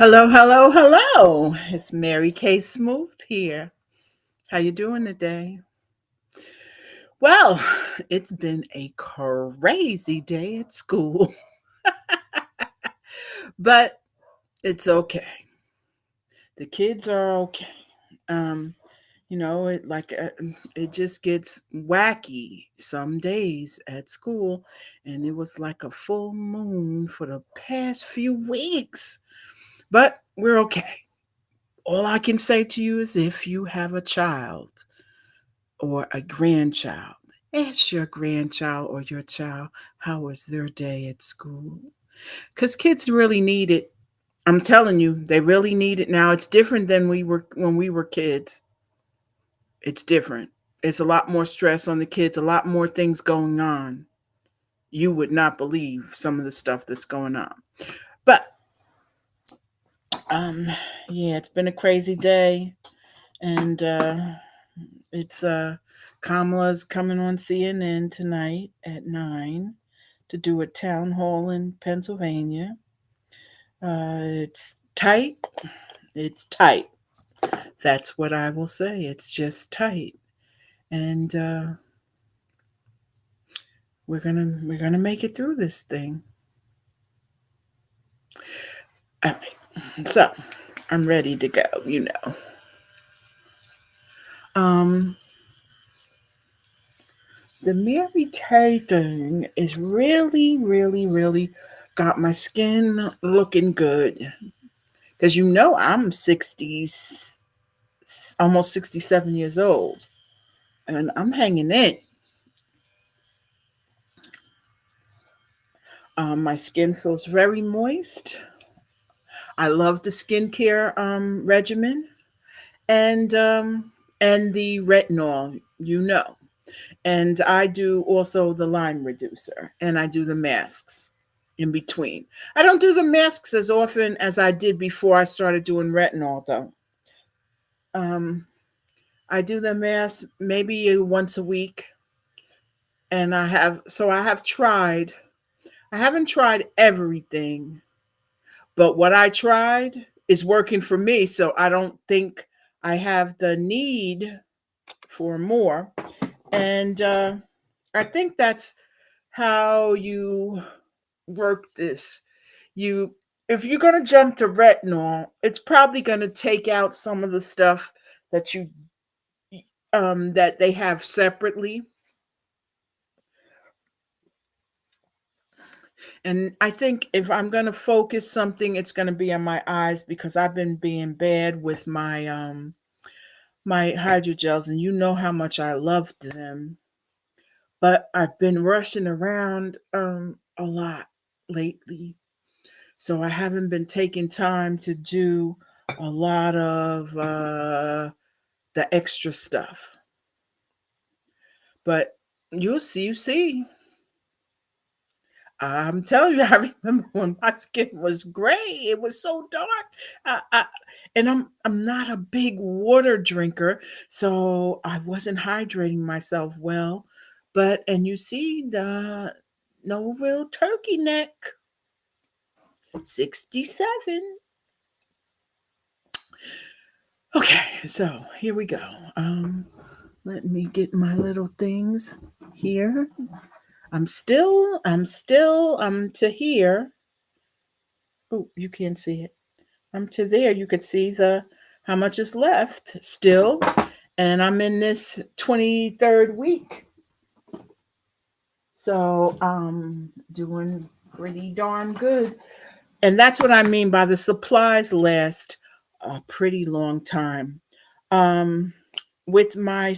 Hello, hello, hello. It's Mary Kay Smooth here. How you doing today? Well, it's been a crazy day at school, but it's okay. The kids are okay. Um, it just gets wacky some days at school, and it was like a full moon for the past few weeks. But we're okay. All I can say to you is if you have a child or a grandchild. Ask your grandchild or your child how was their day at school. Because kids really need it. I'm telling you, they really need it now. It's different than we were when we were kids. It's different. It's a lot more stress on the kids, a lot more things going on. You would not believe some of the stuff that's going on. But um yeah, it's been a crazy day and it's Kamala's coming on CNN tonight at 9 to do a town hall in Pennsylvania. It's tight. It's tight. That's what I will say. It's just tight, and we're gonna make it through this thing. All right. So I'm ready to go. Um, the Mary Kay thing is really, really, really got my skin looking good because I'm 60, almost 67 years old, and I'm hanging in. My skin feels very moist. I love the skincare regimen and the retinol, and I do also the lime reducer, and I do the masks in between. I don't do the masks as often as I did before I started doing retinol, though. Um, I do the masks maybe once a week, and I have tried. I haven't tried everything, but what I tried is working for me. So I don't think I have the need for more. And I think that's how you work this. You, if you're going to jump to retinol, it's probably going to take out some of the stuff that that they have separately. And I think if I'm going to focus something, it's going to be on my eyes because I've been being bad with my hydrogels, and you know how much I loved them. But I've been rushing around a lot lately. So I haven't been taking time to do a lot of the extra stuff. But you see. I'm telling you, I remember when my skin was gray. It was so dark. And I'm not a big water drinker, so I wasn't hydrating myself well. But and you see the no real turkey neck, 67. Okay, so here we go. Let me get my little things here. I'm still to here. Oh, you can't see it. I'm to there. You could see the how much is left still, and I'm in this 23rd week, so doing pretty darn good. And that's what I mean by the supplies last a pretty long time. Um, with my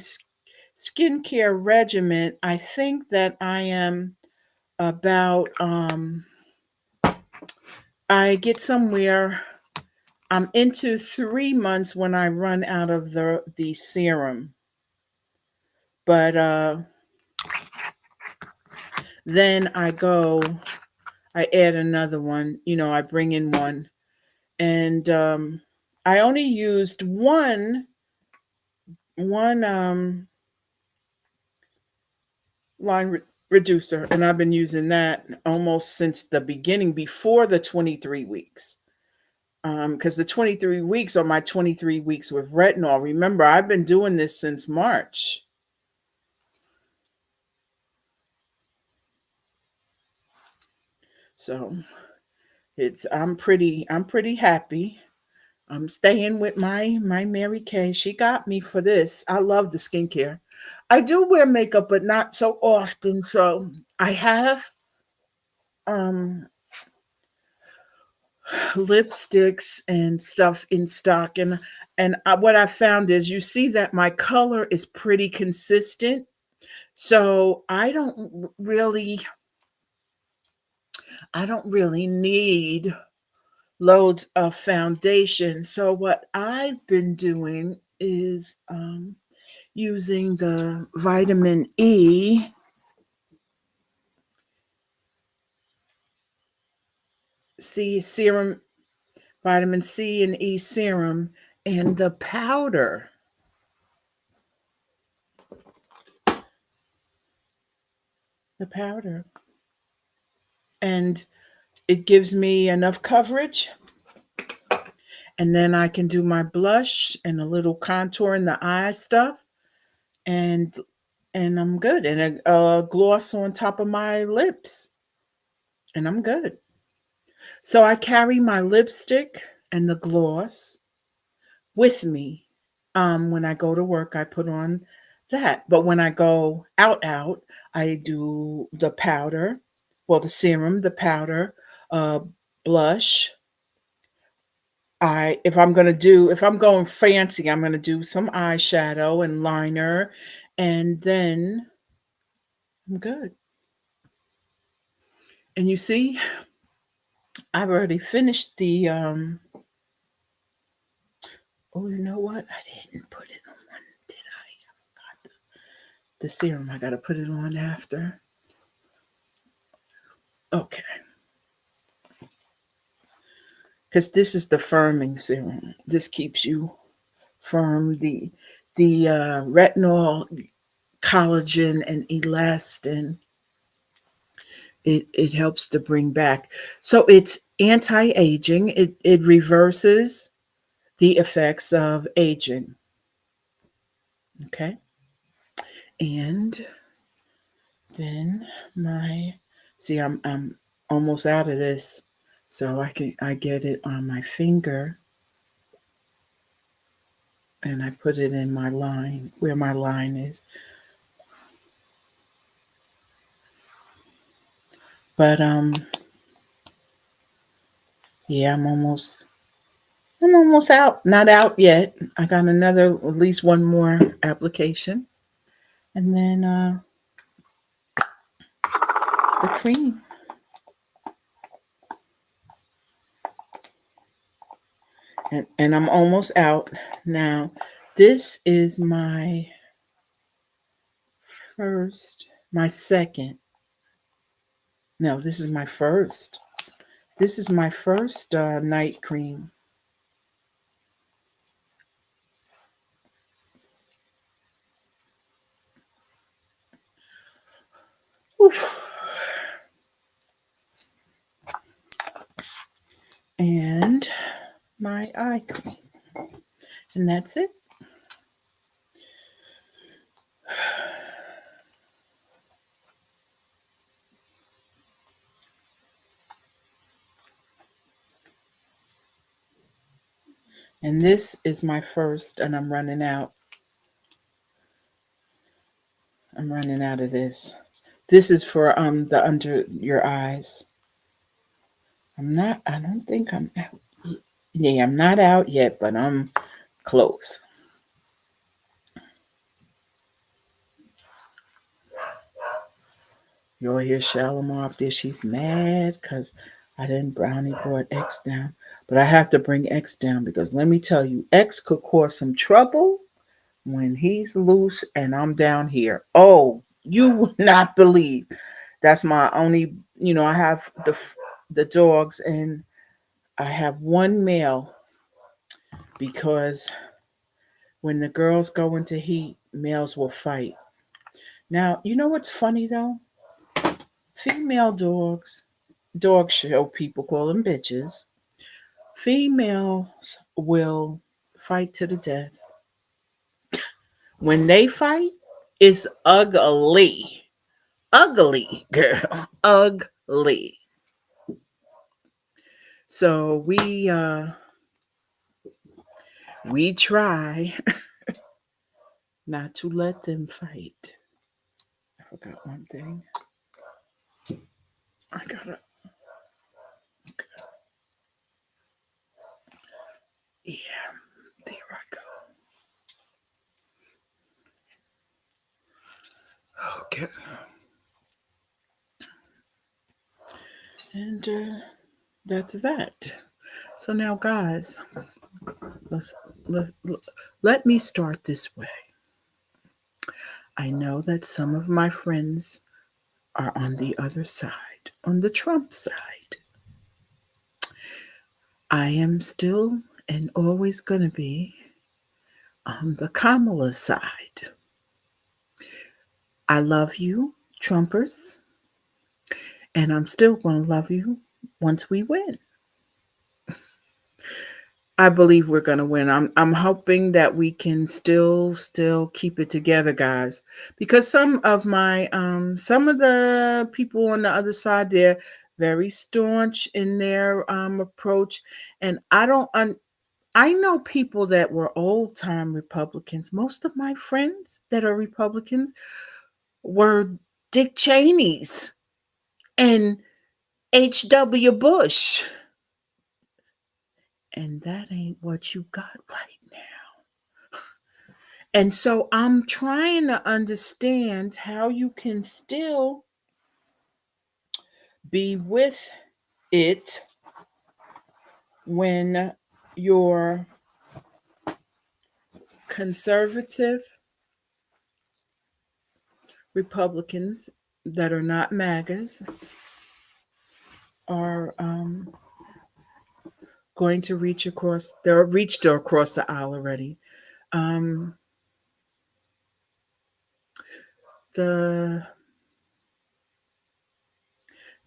skincare regimen, I think that I am about I get somewhere. I'm into 3 months when I run out of the serum, but then I add another one. I bring in one, and I only used one line reducer, and I've been using that almost since the beginning, before the 23 weeks. Because the 23 weeks are my 23 weeks with retinol. Remember, I've been doing this since March. So I'm pretty happy. I'm staying with my Mary Kay. She got me for this. I love the skincare. I do wear makeup, but not so often. So I have um lipsticks and stuff in stock, and what I found is you see that my color is pretty consistent. So I don't really need loads of foundation. So what I've been doing is using the vitamin C serum, vitamin C and E serum, and the powder, and it gives me enough coverage, and then I can do my blush and a little contour in the eye stuff, and I'm good, and a gloss on top of my lips, and I'm good. So I carry my lipstick and the gloss with me. When I go to work, I put on that. But when I go out, I do the powder, well, the serum, the powder, uh, blush. If I'm going fancy, I'm gonna do some eyeshadow and liner, and then I'm good. And you see, I've already finished the. Oh, you know what? I didn't put it on, did I? The serum. I gotta put it on after. Okay, because this is the firming serum. This keeps you firm. The retinol, collagen, and elastin. It helps to bring back. So it's anti-aging. It reverses the effects of aging. Okay, and then my see, I'm almost out of this, so I get it on my finger, and I put it in my line where my line is. But yeah, I'm almost out. Not out yet. I got at least one more application, and then the cream, and I'm almost out now. This is my second. No, this is my first. This is my first night cream. Oof. And my eye cream, and that's it. And this is my first, and I'm running out. I'm running out of this. This is for the under your eyes. I don't think I'm out. Yeah, I'm not out yet, but I'm close. You'll hear Shalimar up there. She's mad because I didn't brownie brought X down. But I have to bring X down because let me tell you, X could cause some trouble when he's loose and I'm down here. Oh, you would not believe. That's my only, I have the dogs, and I have one male because when the girls go into heat, males will fight. Now, you know what's funny though? Female dogs, dog show people call them bitches. Females will fight to the death. When they fight, it's ugly. Ugly, girl. Ugly. So we try not to let them fight. I forgot one thing. I gotta, yeah, there I go. Okay. And that's that. So now, guys, let's let let me start this way. I know that some of my friends are on the other side, on the Trump side. I am still and always going to be on the Kamala side. I love you, Trumpers, and I'm still going to love you once we win. I believe we're going to win. I'm hoping that we can still keep it together, guys, because some of the people on the other side, they're very staunch in their approach, and I know people that were old time Republicans. Most of my friends that are Republicans were Dick Cheney's and H.W. Bush. And that ain't what you got right now. And so I'm trying to understand how you can still be with it when your conservative Republicans that are not MAGAs are going to reach across, they're reached across the aisle already. Um, the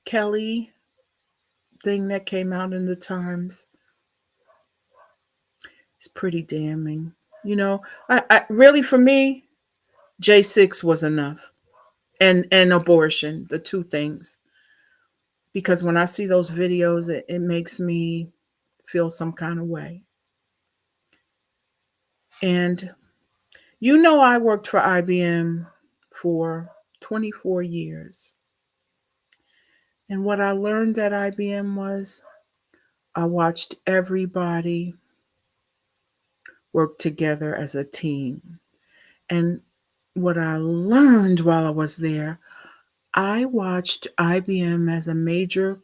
Kelly thing that came out in the Times is pretty damning. You know, I really, for me, J6 was enough, and abortion, the two things. Because when I see those videos, it makes me feel some kind of way. And you know, I worked for IBM for 24 years. And what I learned at IBM was I watched everybody work together as a team. And what I learned while I was there, I watched IBM as a major,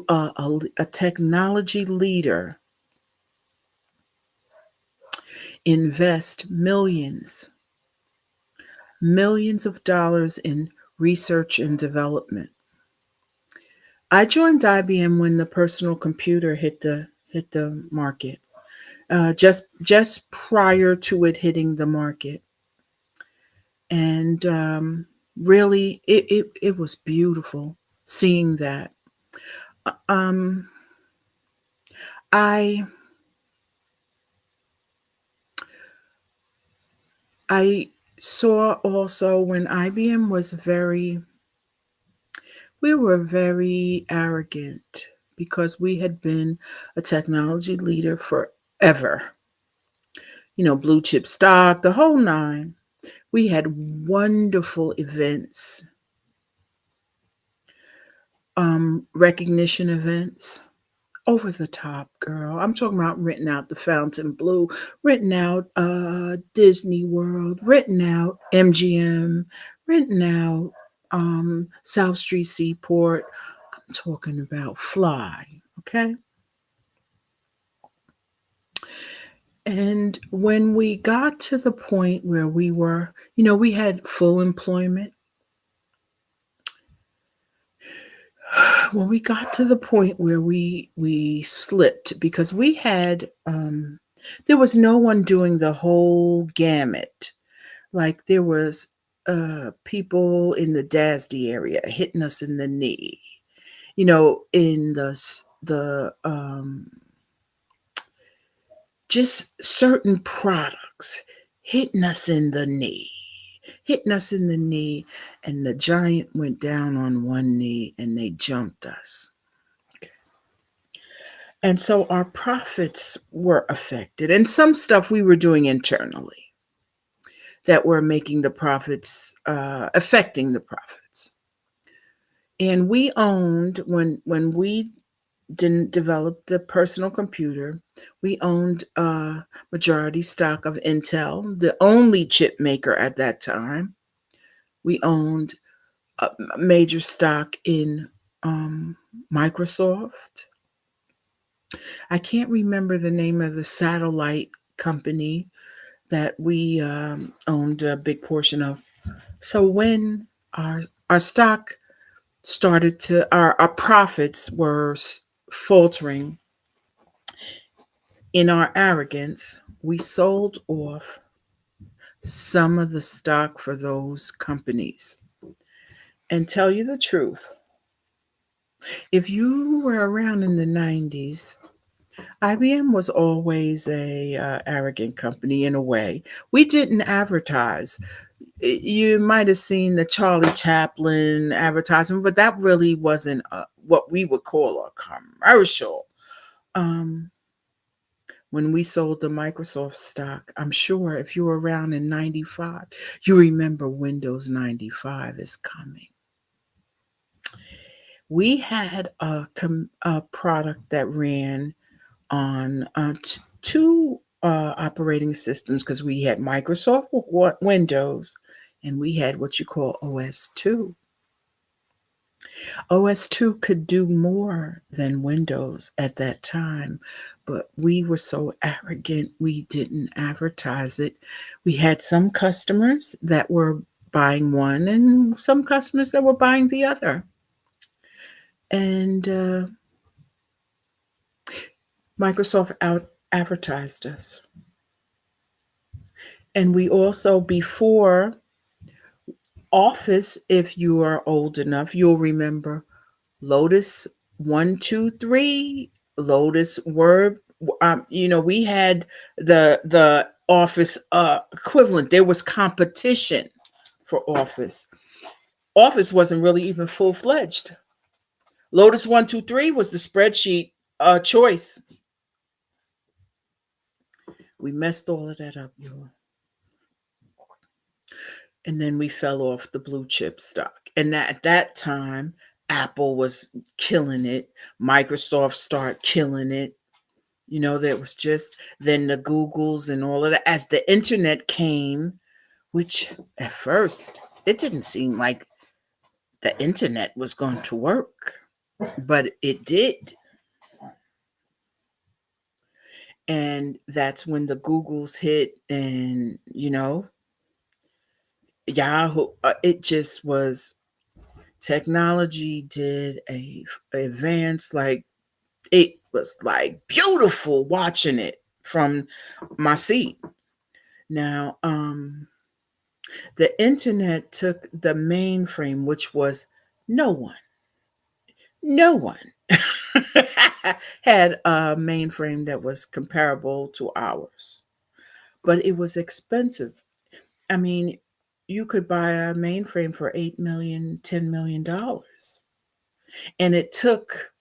a technology leader invest millions of dollars in research and development. I joined IBM when the personal computer hit the market, just prior to it hitting the market, and really, it was beautiful seeing that. Um, I I saw also when IBM was we were very arrogant because we had been a technology leader forever. You know, blue chip stock, the whole nine. We had wonderful events, recognition events, over the top, girl. I'm talking about renting out the Fountain Blue, renting out Disney World, renting out MGM, renting out South Street Seaport. I'm talking about fly, okay? And when we got to the point where we had full employment. When we got to the point where we slipped because we had there was no one doing the whole gamut. Like there was people in the DASD area hitting us in the knee, in the just certain products hitting us in the knee, hitting us in the knee, and the giant went down on one knee and they jumped us. And so our profits were affected, and some stuff we were doing internally that were making the profits, affecting the profits. And we owned, when we didn't develop the personal computer, we owned a majority stock of Intel, the only chip maker at that time. We owned a major stock in Microsoft. I can't remember the name of the satellite company that we owned a big portion of. So when our our stock started to, our profits were faltering in our arrogance, we sold off some of the stock for those companies. And tell you the truth, if you were around in the 90s, IBM was always a arrogant company in a way. We didn't advertise. You might have seen the Charlie Chaplin advertisement, but that really wasn't what we would call a commercial. Um, when we sold the Microsoft stock, I'm sure if you were around in 95, you remember Windows 95 is coming. We had a product that ran on two operating systems, because we had Microsoft Windows and we had what you call OS2. OS2 could do more than Windows at that time, but we were so arrogant we didn't advertise it. We had some customers that were buying one and some customers that were buying the other. And Microsoft out advertised us. And we also, before Office, if you are old enough, you'll remember Lotus 123, Lotus Word. We had the Office equivalent. There was competition for Office. Office wasn't really even full fledged. Lotus 123 was the spreadsheet choice. We messed all of that up, y'all. And then we fell off the blue chip stock. And at that time, Apple was killing it. Microsoft started killing it. There was just then the Googles and all of that. As the internet came, which at first it didn't seem like the internet was going to work, but it did. And that's when the Googles hit, and Yahoo. It just was, technology did a advance, like it was like beautiful watching it from my seat. Now, the internet took the mainframe, which was no one had a mainframe that was comparable to ours, but it was expensive. I mean, you could buy a mainframe for $8 million, $10 million. And it took,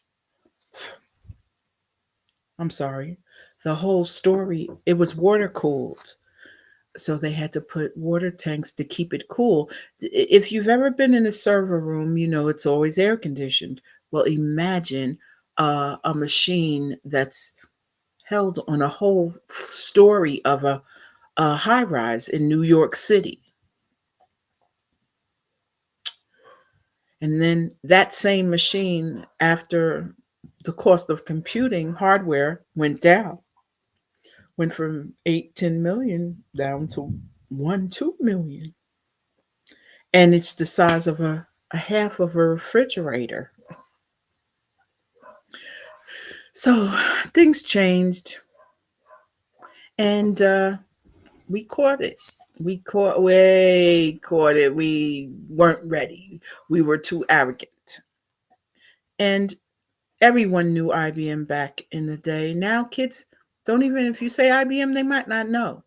I'm sorry, the whole story, it was water cooled. So they had to put water tanks to keep it cool. If you've ever been in a server room, it's always air conditioned. Well, imagine a machine that's held on a whole story of a high rise in New York City. And then that same machine, after the cost of computing hardware went down, went from 8, 10 million down to 1, 2 million. And it's the size of a half of a refrigerator. So things changed, and we caught it. We caught it. We weren't ready. We were too arrogant. And everyone knew IBM back in the day. Now kids Don't even, if you say IBM, they might not know.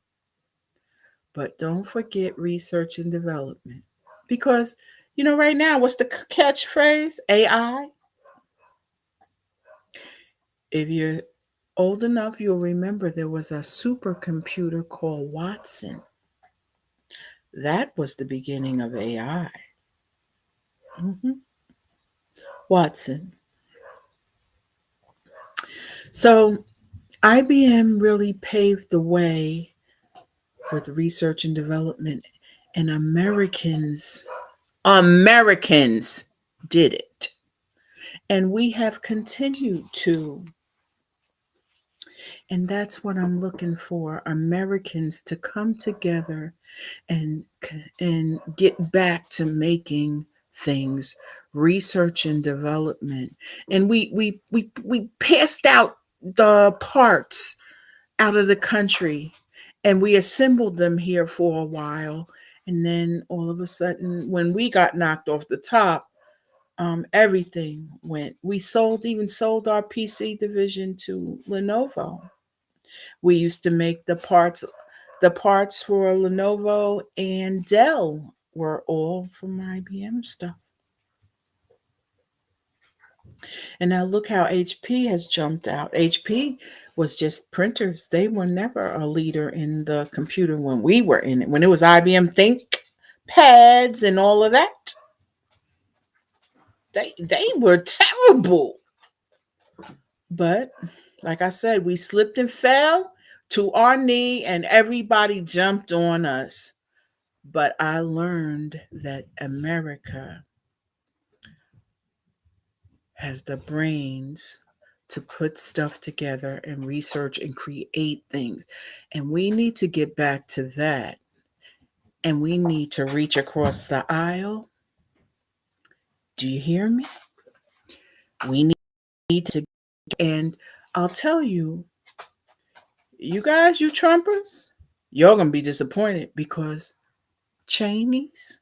But don't forget research and development. Because, right now, what's the catchphrase? AI. If you're old enough, you'll remember there was a supercomputer called Watson. That was the beginning of AI. Mhm. Watson. So IBM really paved the way with research and development, and Americans did it. And we have continued to. And that's what I'm looking for, Americans to come together and get back to making things, research and development. And we passed out the parts out of the country, and we assembled them here for a while, and then all of a sudden, when we got knocked off the top, everything went. We sold our PC division to Lenovo. We used to make the parts for Lenovo and Dell were all from IBM stuff. And now look how HP has jumped out. HP was just printers. They were never a leader in the computer when we were in it. When it was IBM Think pads and all of that, they were terrible. But like I said, we slipped and fell to our knee and everybody jumped on us. But I learned that America has the brains to put stuff together and research and create things. And we need to get back to that. And we need to reach across the aisle. Do you hear me? We need to. And I'll tell you, you guys, you Trumpers, you're going to be disappointed because Cheney's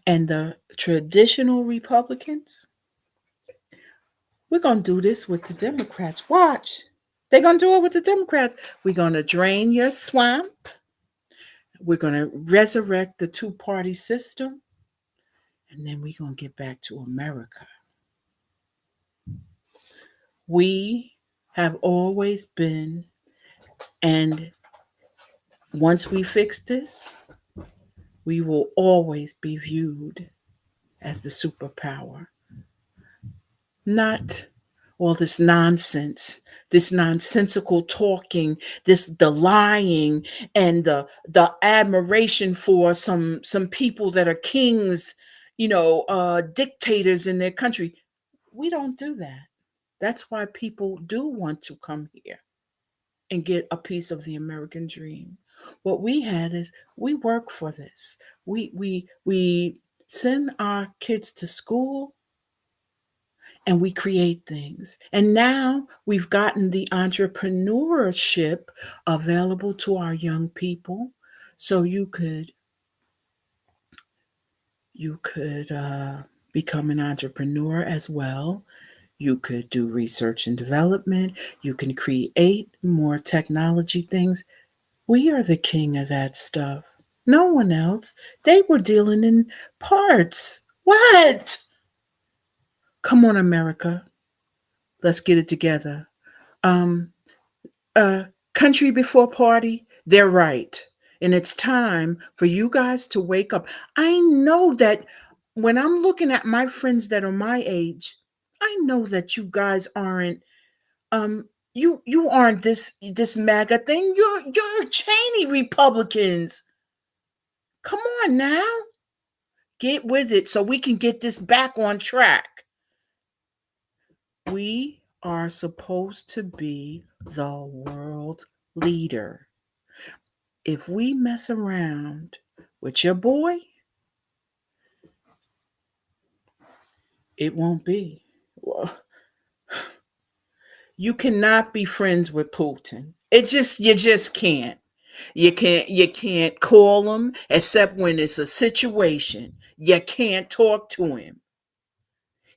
and the traditional Republicans, we're going to do this with the Democrats. Watch. They're going to do it with the Democrats. We're going to drain your swamp. We're going to resurrect the two-party system. And then we're going to get back to America. We have always been, and once we fix this, we will always be viewed as the superpower. Not all this nonsensical talking, the lying, and the admiration for some people that are kings, dictators in their country. We don't do that. That's why people do want to come here and get a piece of the American dream. What we had is we work for this. We send our kids to school and we create things. And now we've gotten the entrepreneurship available to our young people. So you could become an entrepreneur as well. You could do research and development. You can create more technology things. We are the king of that stuff. No one else. They were dealing in parts. What? Come on, America. Let's get it together. Um, Country before party, they're right. And it's time for you guys to wake up. I know that when I'm looking at my friends that are my age, I know that you guys aren't you aren't this MAGA thing. You're Cheney Republicans. Come on now. Get with it so we can get this back on track. We are supposed to be the world leader. If we mess around with your boy, it won't be. Well, you cannot be friends with Putin. You just can't. You can't call him except when it's a situation. You can't talk to him.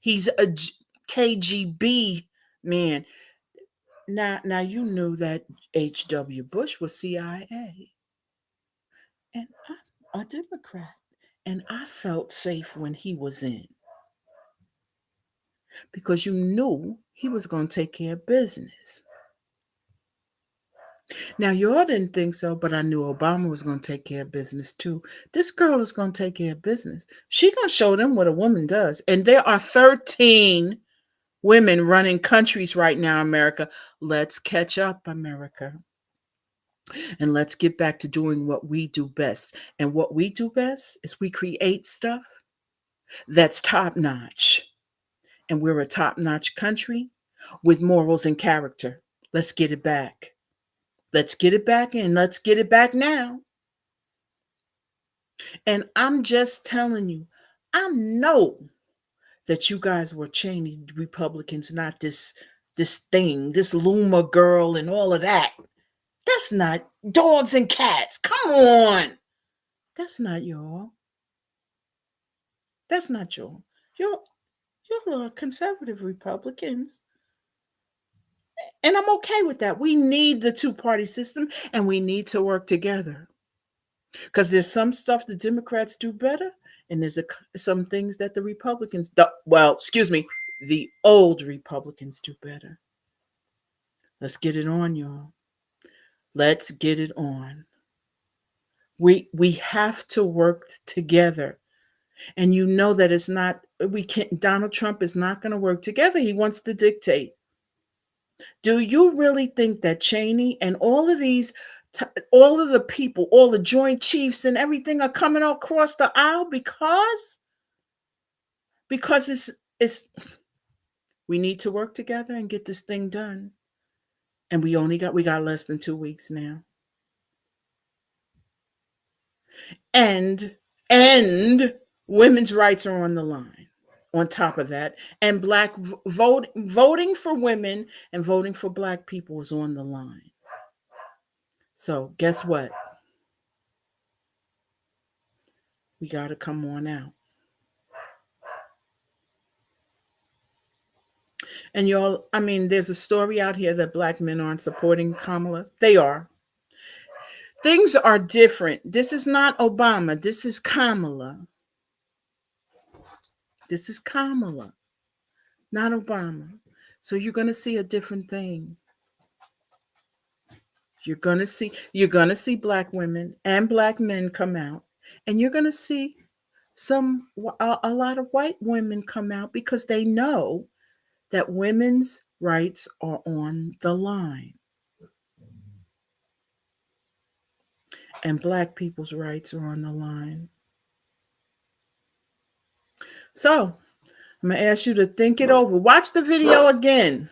He's a KGB man. Now you knew that H.W. Bush was CIA, and I'm a Democrat, and I felt safe when he was in because you knew he was going to take care of business. Now you all didn't think so, but I knew Obama was going to take care of business too. This girl is going to take care of business. She going to show them what a woman does, and there are 13 women running countries right now, America. Let's catch up, America. And let's get back to doing what we do best. And what we do best is we create stuff that's top notch. And we're a top notch country with morals and character. Let's get it back. Let's get it back and let's get it back now. And I'm just telling you, I know that you guys were Cheney Republicans, not this thing, this Luma girl and all of that. That's not dogs and cats. Come on. That's not y'all. That's not y'all. You're you're conservative Republicans. And I'm okay with that. We need the two-party system and we need to work together. Because there's some stuff the Democrats do better, and there's some things that the Republicans do, well, excuse me, the old Republicans do better. Let's get it on, y'all. Let's get it on. We have to work together. And you know that it's not, we can't, Donald Trump is not going to work together. He wants to dictate. Do you really think that Cheney and all of these, all of the people, all the Joint Chiefs and everything are coming across the aisle because it's we need to work together and get this thing done. And we got less than 2 weeks now. And women's rights are on the line. On top of that, and voting for women and voting for black people is on the line. So guess what? We got to come on out. And y'all, I mean, there's a story out here that black men aren't supporting Kamala. They are. Things are different. This is not Obama. This is Kamala. This is Kamala, not Obama. So you're going to see a different thing. You're going to see black women and black men come out, and you're going to see a lot of white women come out because they know that women's rights are on the line and black people's rights are on the line. So I'm going to ask you to think it over. Watch the video again.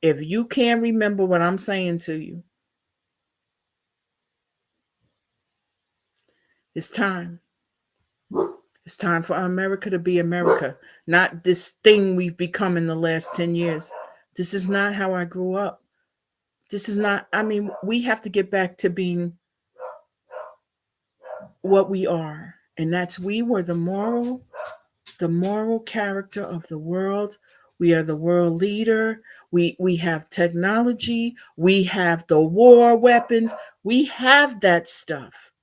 If you can't remember what I'm saying to you, it's time. It's time for America to be America, not this thing we've become in the last 10 years. This is not how I grew up. This is not, I mean, we have to get back to being what we are. And that's we were the moral character of the world. We are the world leader. We have technology. We have the war weapons. We have that stuff.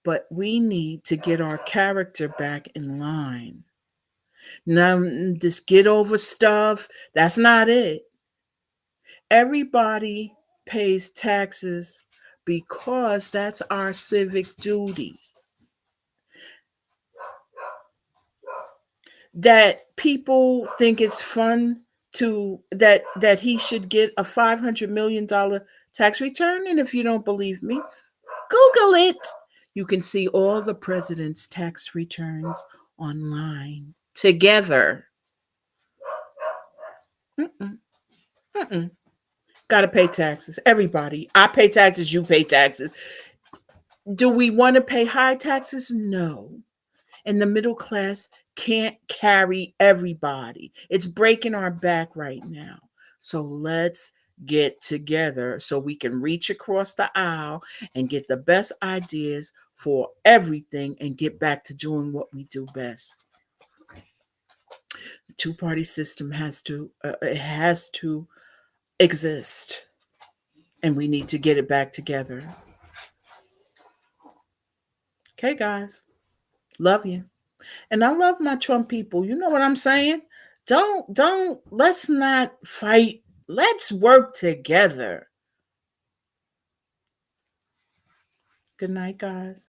But we need to get our character back in line. Now, just get over stuff. That's not it. Everybody pays taxes because that's our civic duty. That people think it's fun that he should get a $500 million tax return. And if you don't believe me, Google it. You can see all the president's tax returns online together. Mm-mm, mm-mm. Got to pay taxes. Everybody. I pay taxes. You pay taxes. Do we want to pay high taxes? No. And the middle class can't carry everybody. It's breaking our back right now. So let's get together so we can reach across the aisle and get the best ideas for everything and get back to doing what we do best. two-party system has to exist, and we need to get it back together. Okay, guys, love you. And I love my Trump people. You know what I'm saying? Let's not fight. Let's work together. Good night, guys.